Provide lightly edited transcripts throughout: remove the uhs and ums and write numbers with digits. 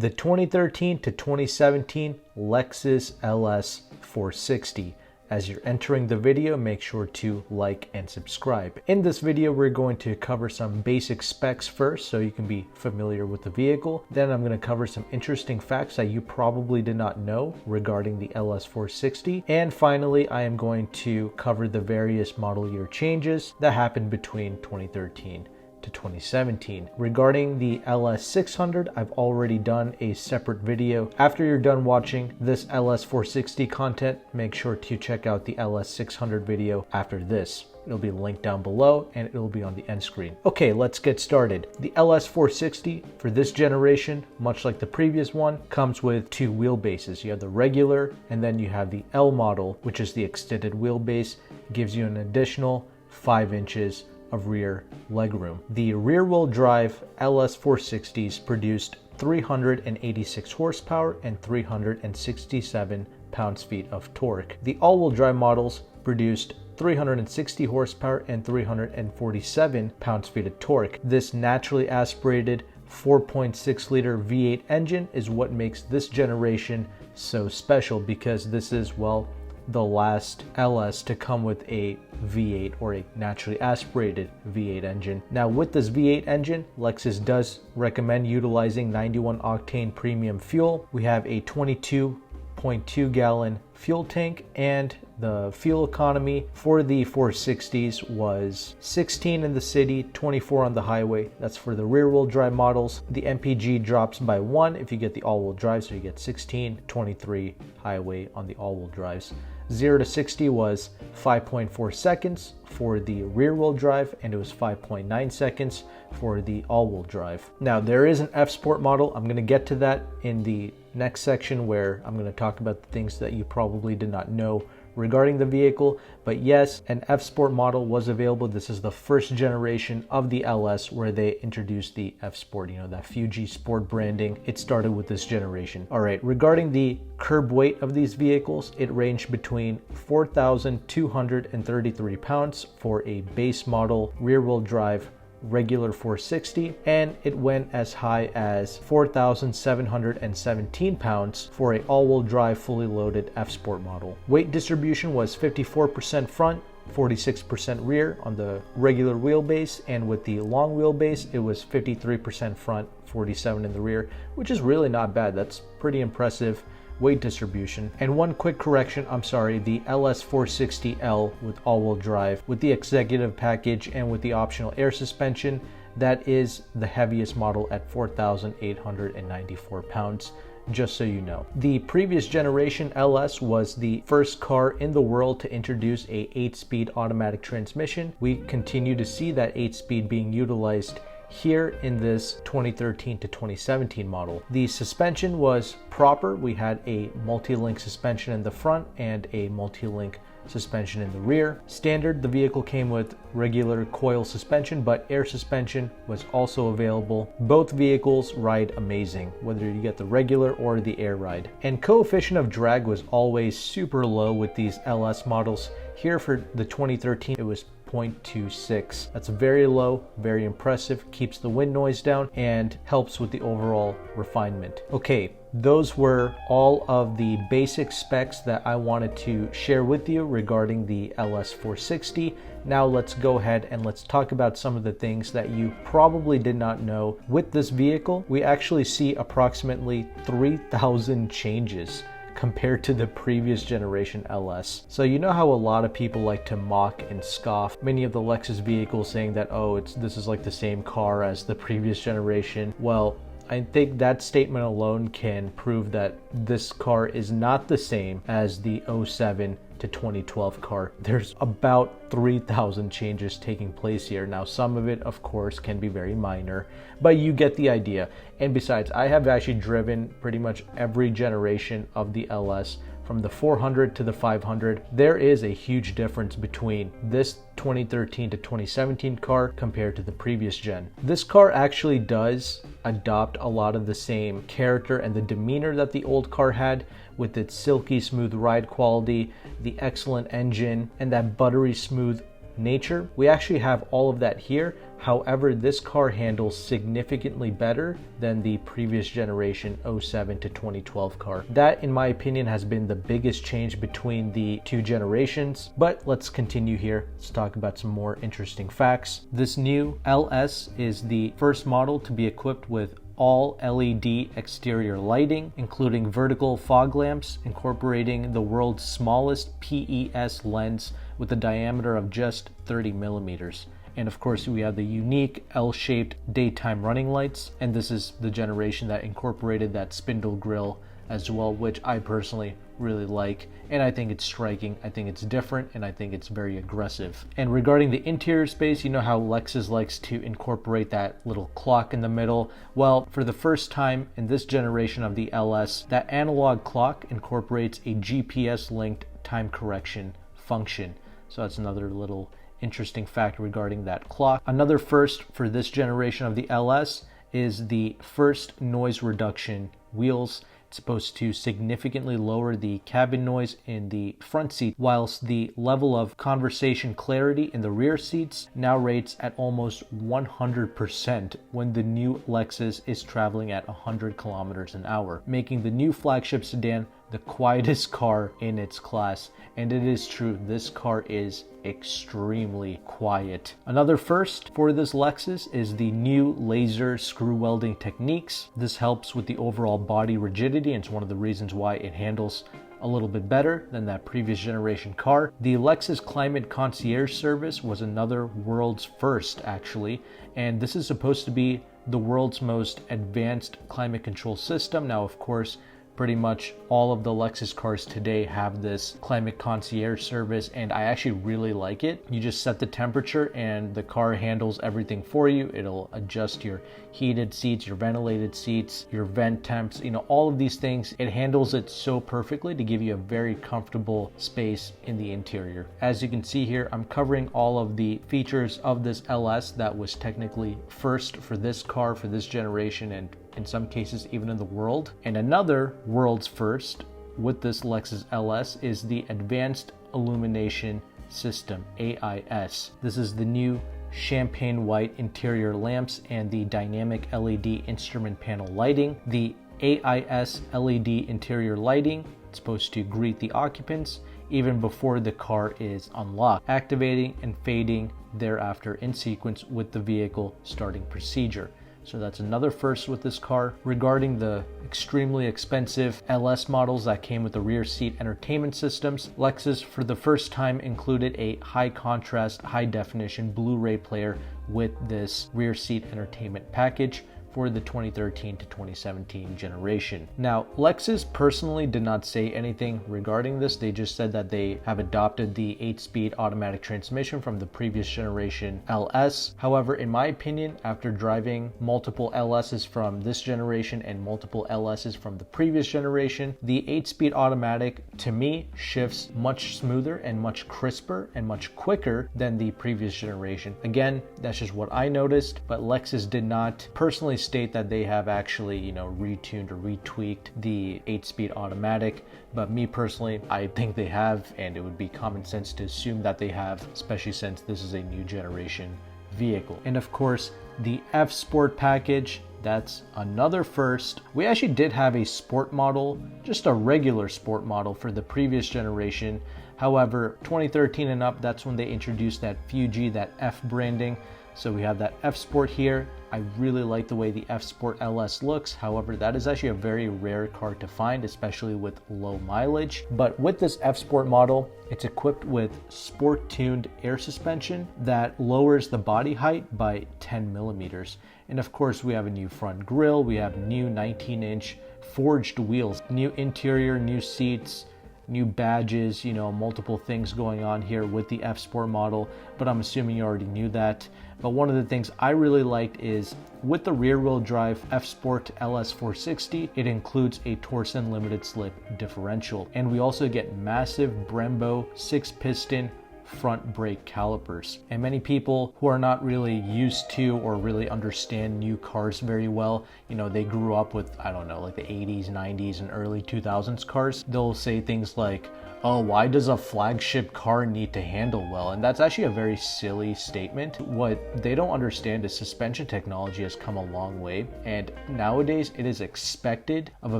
the 2013 to 2017 Lexus LS 460. As you're entering the video, make sure to like and subscribe. In this video, we're going to cover some basic specs first so you can be familiar with the vehicle. Then I'm going to cover some interesting facts that you probably did not know regarding the LS 460. And finally, I am going to cover the various model year changes that happened between 2013 to 2017. Regarding the LS 600, I've already done a separate video. After you're done watching this LS 460 content, make sure to check out the LS 600 video after this. It'll be linked down below and it'll be on the end screen. Okay, let's get started. The LS 460 for this generation, much like the previous one, comes with two wheelbases. You have the regular and then you have the L model, which is the extended wheelbase. It gives you an additional 5 inches of rear legroom. The rear-wheel drive LS 460s produced 386 horsepower and 367 pounds-feet of torque. The all-wheel drive models produced 360 horsepower and 347 pounds-feet of torque. This naturally aspirated 4.6 liter V8 engine is what makes this generation so special, because this is, well, the last LS to come with a V8 or a naturally aspirated V8 engine. Now with this V8 engine, Lexus does recommend utilizing 91 octane premium fuel. We have a 22.2 gallon fuel tank, and the fuel economy for the 460s was 16 in the city, 24 on the highway. That's for the rear-wheel drive models. The MPG drops by 1 if you get the all-wheel drive, so you get 16, 23 highway on the all-wheel drives. 0 to 60 was 5.4 seconds for the rear-wheel drive, and it was 5.9 seconds for the all-wheel drive. Now there is an F-Sport model. I'm going to get to that in the next section, where I'm going to talk about the things that you probably did not know regarding the vehicle. But yes, an F-Sport model was available. This is the first generation of the LS where they introduced the F-Sport, you know, that Fuji Sport branding. It started with this generation. All right, regarding the curb weight of these vehicles, it ranged between 4,233 pounds for a base model rear-wheel drive regular 460, and it went as high as 4,717 pounds for a all-wheel drive fully loaded F-Sport model. Weight distribution was 54% front, 46% rear on the regular wheelbase, and with the long wheelbase it was 53% front, 47 in the rear, which is really not bad. That's pretty impressive weight distribution. And one quick correction, I'm sorry, the LS 460L with all-wheel drive, with the executive package and with the optional air suspension, that is the heaviest model at 4,894 pounds, just so you know. The previous generation LS was the first car in the world to introduce a 8-speed automatic transmission. We continue to see that 8-speed being utilized here in this 2013 to 2017 model. The suspension was proper. We had a multi-link suspension in the front and a multi-link suspension in the rear. Standard, the vehicle came with regular coil suspension, but air suspension was also available. Both vehicles ride amazing, whether you get the regular or the air ride. And coefficient of drag was always super low with these LS models. Here for the 2013, it was 0.26. That's very low, very impressive, keeps the wind noise down, and helps with the overall refinement. Okay, those were all of the basic specs that I wanted to share with you regarding the LS 460. Now let's go ahead and let's talk about some of the things that you probably did not know. With this vehicle, we actually see approximately 3,000 changes compared to the previous generation LS. So you know how a lot of people like to mock and scoff many of the Lexus vehicles, saying that, oh, this is like the same car as the previous generation. Well, I think that statement alone can prove that this car is not the same as the 07 to 2012 car. There's about 3,000 changes taking place here. Now, some of it, of course, can be very minor, but you get the idea. And besides, I have actually driven pretty much every generation of the LS, from the 400 to the 500. There is a huge difference between this 2013 to 2017 car compared to the previous gen. This car actually does adopt a lot of the same character and the demeanor that the old car had, with its silky smooth ride quality, the excellent engine, and that buttery smooth nature. We actually have all of that here. However, this car handles significantly better than the previous generation 07 to 2012 car. That, in my opinion, has been the biggest change between the two generations. But let's continue here. Let's talk about some more interesting facts. This new LS is the first model to be equipped with all LED exterior lighting, including vertical fog lamps, incorporating the world's smallest PES lens with a diameter of just 30 millimeters. And of course, we have the unique L-shaped daytime running lights, and this is the generation that incorporated that spindle grille as well, which I personally really like, and I think it's striking, I think it's different, and I think it's very aggressive. And regarding the interior space, you know how Lexus likes to incorporate that little clock in the middle? Well, for the first time in this generation of the LS, that analog clock incorporates a GPS-linked time correction function. So that's another little interesting fact regarding that clock. Another first for this generation of the LS is the first noise reduction wheels. It's supposed to significantly lower the cabin noise in the front seat, whilst the level of conversation clarity in the rear seats now rates at almost 100% when the new Lexus is traveling at 100 kilometers an hour, making the new flagship sedan the quietest car in its class. And it is true, this car is extremely quiet. Another first for this Lexus is the new laser screw welding techniques. This helps with the overall body rigidity, and it's one of the reasons why it handles a little bit better than that previous generation car. The Lexus Climate Concierge service was another world's first, actually, and this is supposed to be the world's most advanced climate control system. Now, of course, pretty much all of the Lexus cars today have this climate concierge service, and I actually really like it. You just set the temperature and the car handles everything for you. It'll adjust your heated seats, your ventilated seats, your vent temps, you know, all of these things. It handles it so perfectly to give you a very comfortable space in the interior. As you can see here, I'm covering all of the features of this LS that was technically first for this car, for this generation, and in some cases even in the world. And another world's first with this Lexus LS is the Advanced Illumination System, AIS. This is the new champagne white interior lamps and the dynamic LED instrument panel lighting. The AIS LED interior lighting is supposed to greet the occupants even before the car is unlocked, activating and fading thereafter in sequence with the vehicle starting procedure. So that's another first with this car. Regarding the extremely expensive LS models that came with the rear seat entertainment systems, Lexus for the first time included a high contrast, high definition Blu-ray player with this rear seat entertainment package for the 2013 to 2017 generation. Now, Lexus personally did not say anything regarding this. They just said that they have adopted the 8-speed automatic transmission from the previous generation LS. However, in my opinion, after driving multiple LSs from this generation and multiple LSs from the previous generation, the 8-speed automatic to me shifts much smoother and much crisper and much quicker than the previous generation. Again, that's just what I noticed, but Lexus did not personally state that they have actually, you know, retuned or retweaked the 8-speed automatic, but me personally, I think they have, and it would be common sense to assume that they have, especially since this is a new generation vehicle. And of course, the F Sport package, that's another first. We actually did have a sport model, just a regular sport model for the previous generation. However, 2013 and up, that's when they introduced that Fuji, that F branding. So we have that F Sport here. I really like the way the F Sport LS looks. However, that is actually a very rare car to find, especially with low mileage. But with this F Sport model, it's equipped with sport-tuned air suspension that lowers the body height by 10 millimeters. And of course, we have a new front grille. We have new 19-inch forged wheels, new interior, new seats, new badges, you know, multiple things going on here with the F Sport model, but I'm assuming you already knew that. But one of the things I really liked is with the rear wheel drive F Sport LS 460, it includes a Torsen limited slip differential. And we also get massive Brembo 6-piston front brake calipers. And many people who are not really used to or really understand new cars very well, you know, they grew up with, I don't know, like the 80s, 90s, and early 2000s cars, they'll say things like, oh, why does a flagship car need to handle well? And that's actually a very silly statement. What they don't understand is suspension technology has come a long way, and nowadays it is expected of a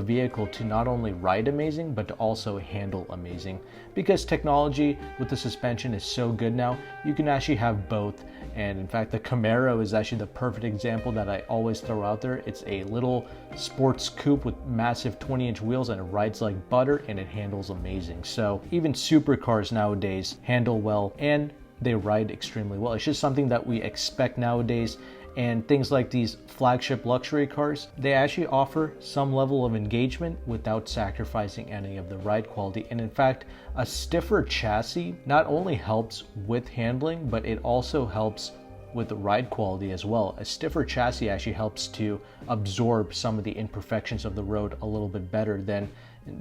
vehicle to not only ride amazing, but to also handle amazing. Because technology with the suspension is so good now, you can actually have both. And in fact, the Camaro is actually the perfect example that I always throw out there. It's a little sports coupe with massive 20-inch wheels, and it rides like butter and it handles amazing. So even supercars nowadays handle well and they ride extremely well. It's just something that we expect nowadays. And things like these flagship luxury cars, they actually offer some level of engagement without sacrificing any of the ride quality. And in fact, a stiffer chassis not only helps with handling, but it also helps with the ride quality as well. A stiffer chassis actually helps to absorb some of the imperfections of the road a little bit better than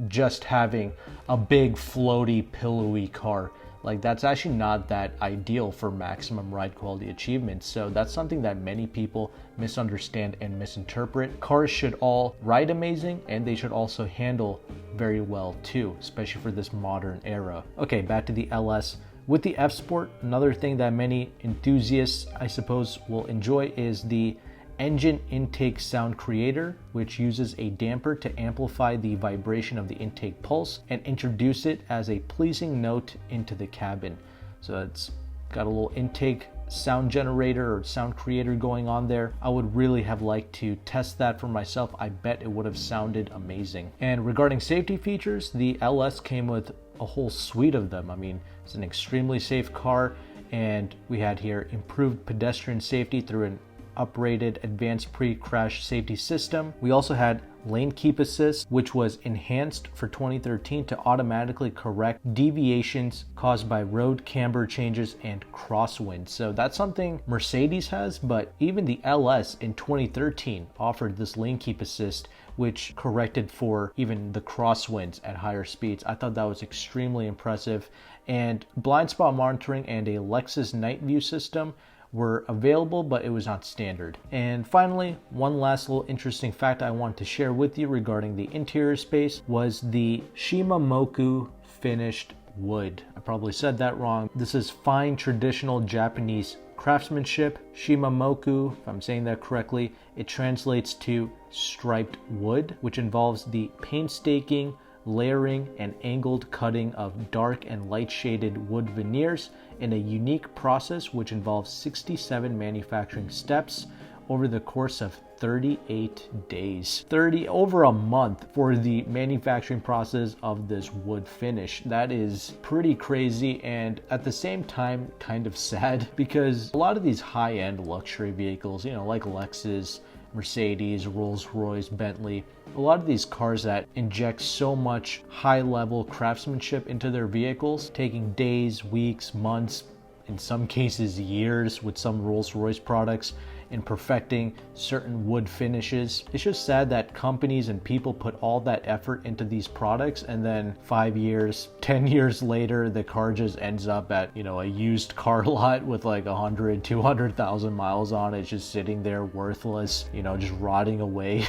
just having a big floaty pillowy car. Like, that's actually not that ideal for maximum ride quality achievements. So that's something that many people misunderstand and misinterpret. Cars should all ride amazing, and they should also handle very well too, especially for this modern era. Okay, back to the LS. With the F Sport, another thing that many enthusiasts, I suppose, will enjoy is the engine intake sound creator, which uses a damper to amplify the vibration of the intake pulse and introduce it as a pleasing note into the cabin. So it's got a little intake sound generator or sound creator going on there. I would really have liked to test that for myself. I bet it would have sounded amazing. And regarding safety features, the LS came with a whole suite of them. I mean, it's an extremely safe car, and we had here improved pedestrian safety through an uprated advanced pre-crash safety system. We also had lane keep assist, which was enhanced for 2013 to automatically correct deviations caused by road camber changes and crosswinds. So that's something Mercedes has, but even the LS in 2013 offered this lane keep assist, which corrected for even the crosswinds at higher speeds. I thought that was extremely impressive. And blind spot monitoring and a Lexus night view system were available, but it was not standard. And finally, one last little interesting fact I want to share with you regarding the interior space was the Shimamoku finished wood. I probably said that wrong. This is fine traditional Japanese craftsmanship. Shimamoku, if I'm saying that correctly, it translates to striped wood, which involves the painstaking layering and angled cutting of dark and light shaded wood veneers in a unique process which involves 67 manufacturing steps over the course of 38 days. Over a month for the manufacturing process of this wood finish. That is pretty crazy, and at the same time kind of sad, because a lot of these high-end luxury vehicles, you know, like Lexus, Mercedes, Rolls-Royce, Bentley, a lot of these cars that inject so much high-level craftsmanship into their vehicles, taking days, weeks, months, in some cases years with some Rolls-Royce products, in perfecting certain wood finishes. It's just sad that companies and people put all that effort into these products, and then 5 years, 10 years later, the car just ends up at, you know, a used car lot with like 100, 200,000 miles on it, just sitting there worthless, you know, just rotting away.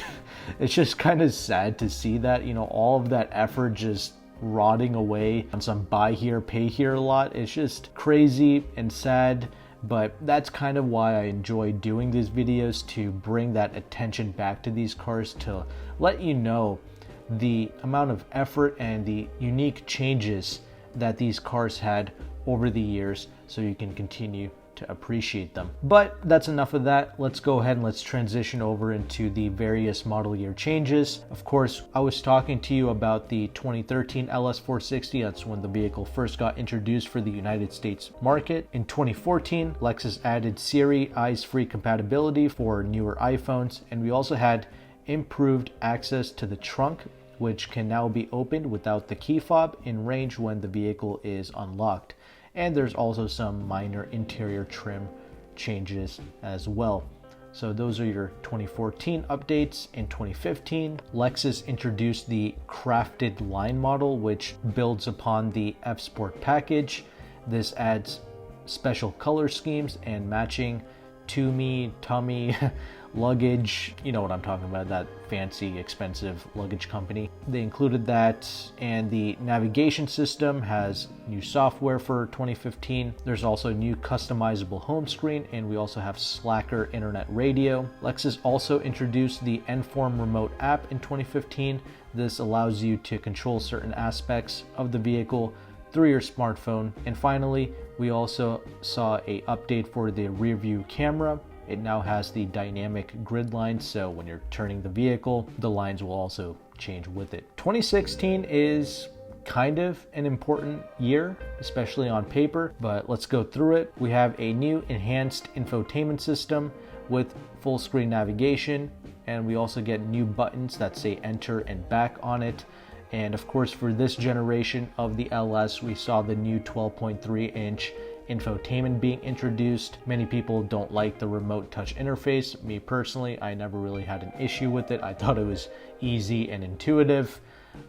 It's just kind of sad to see that, you know, all of that effort just rotting away on some buy here, pay here lot. It's just crazy and sad. But that's kind of why I enjoy doing these videos, to bring that attention back to these cars, to let you know the amount of effort and the unique changes that these cars had over the years, so you can continue to appreciate them. But that's enough of that. Let's go ahead and let's transition over into the various model year changes. Of course, I was talking to you about the 2013 LS460. That's when the vehicle first got introduced for the United States market. In 2014, Lexus added Siri eyes-free compatibility for newer iPhones, and we also had improved access to the trunk, which can now be opened without the key fob in range when the vehicle is unlocked. And there's also some minor interior trim changes as well. So those are your 2014 updates. In 2015, Lexus introduced the Crafted line model, which builds upon the F Sport package. This adds special color schemes and matching tummy luggage. You know what I'm talking about, that fancy expensive luggage company. They included that, and the navigation system has new software for 2015. There's also a new customizable home screen, and we also have Slacker internet radio. Lexus also introduced the N-Form remote app in 2015. This allows you to control certain aspects of the vehicle through your smartphone. And finally, we also saw an update for the rear view camera. It now has the dynamic grid lines, so when you're turning the vehicle, the lines will also change with it. 2016 is kind of an important year, especially on paper, but let's go through it. We have a new enhanced infotainment system with full screen navigation, and we also get new buttons that say enter and back on it. And of course, for this generation of the LS, we saw the new 12.3-inch infotainment being introduced. Many people don't like the remote touch interface. Me personally, I never really had an issue with it. I thought it was easy and intuitive,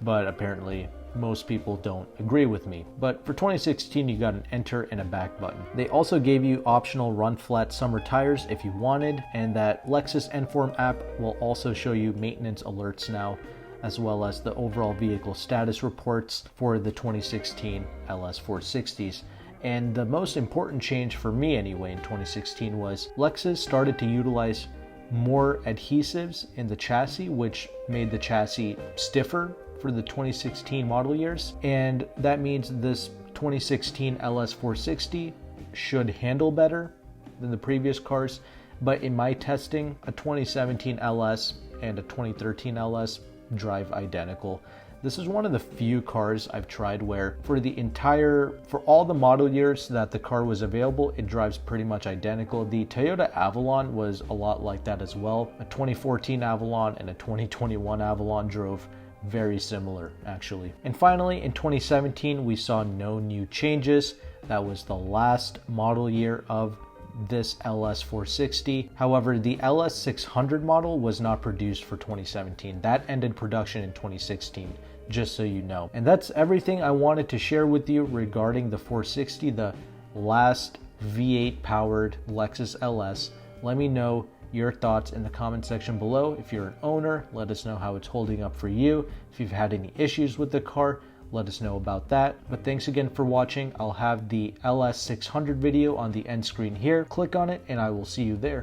but apparently most people don't agree with me. But for 2016, you got an enter and a back button. They also gave you optional run flat summer tires if you wanted, and that Lexus N-Form app will also show you maintenance alerts now, as well as the overall vehicle status reports for the 2016 LS 460s. And the most important change for me anyway in 2016 was Lexus started to utilize more adhesives in the chassis, which made the chassis stiffer for the 2016 model years. And that means this 2016 LS 460 should handle better than the previous cars. But in my testing, a 2017 LS and a 2013 LS drive identical. This is one of the few cars I've tried where for all the model years that the car was available, it drives pretty much identical. The Toyota Avalon was a lot like that as well. A 2014 Avalon and a 2021 Avalon drove very similar actually. And finally, in 2017, we saw no new changes. That was the last model year of this LS 460. However, the LS 600 model was not produced for 2017. That ended production in 2016, just so you know. And that's everything I wanted to share with you regarding the 460, the last V8 powered Lexus LS. Let me know your thoughts in the comment section below. If you're an owner, let us know how it's holding up for you. If you've had any issues with the car, let us know about that. But thanks again for watching. I'll have the LS 600 video on the end screen here. Click on it and I will see you there.